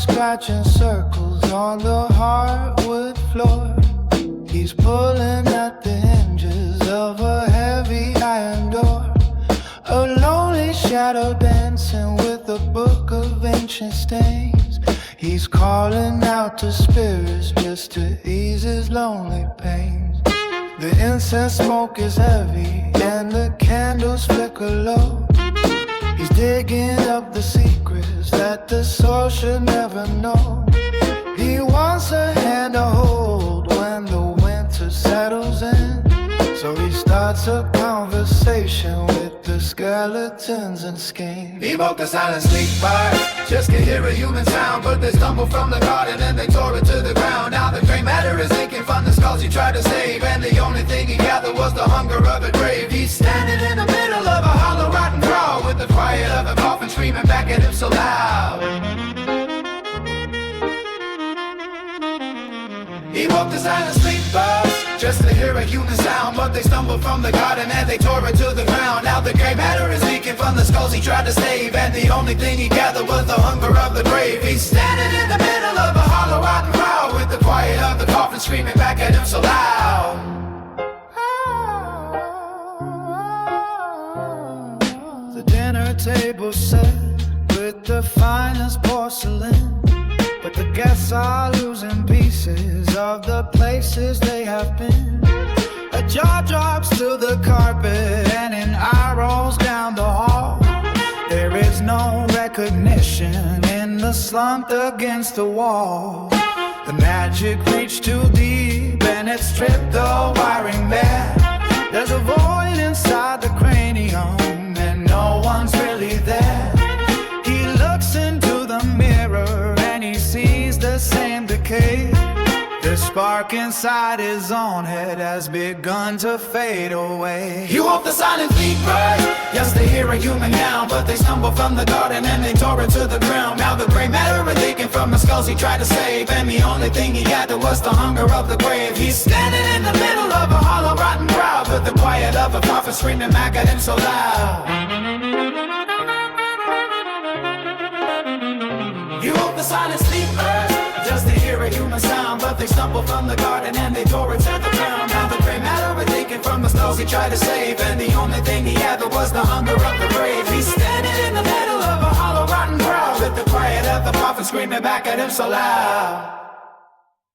scratching circles on the hardwood floor. He's pulling at the hinges of a heavy iron door. A lonely shadow dancing with a book of ancient stains. He's calling out to spirits just to ease his lonely pains. The incense smoke is heavy and the candles flicker low. He's digging up the secrets that the soul should never know. He wants a hand to hold when the winter settles in. So he starts a conversation with the skeletons and schemes. He woke the silent sleeper, just could hear a human sound. But they stumbled from the garden and they tore it to the ground. Now the gray matter is leaking from the skulls he tried to save, and the only thing he gathered was the hunger of a grave. He's standing in the middle of a hollow rotten crawl, with the quiet of a coffin screaming back at him so loud. He woke the silent sleepers, just to hear a human sound. But they stumbled from the garden and they tore it to the ground. Now the gray matter is leaking from the skulls he tried to save, and the only thing he gathered was the hunger of the grave. He's standing in the middle of a hollow rotten crowd, with the quiet of the coffin screaming back at him so loud. The dinner table set with the finest porcelain, but the guests are losing pieces of the places they have been. A jaw drops to the carpet and an eye rolls down the hall. There is no recognition in the slump against the wall. The magic reached too deep and it stripped the wiring bare. There's a void inside the cranium and no one's really there. He looks into the mirror and he sees the same decay. The spark inside his own head has begun to fade away. He woke the silent sleeper, just to hear a human now. But they stumbled from the garden and they tore it to the ground. Now the gray matter is leaking from the skulls he tried to save, and the only thing he had was the hunger of the grave. He's standing in the middle of a hollow rotten crowd, with the quiet of a coffin screaming back at him so loud. He woke the silent sleeper, just to hear a human sound. But they stumbled from the garden and they tore it to the ground. Now the gray matter was leaking from the skulls he tried to save, and the only thing he had was the hunger of the grave. He's standing in the middle of a hollow rotten crowd, with the quiet of the coffin screaming back at him so loud.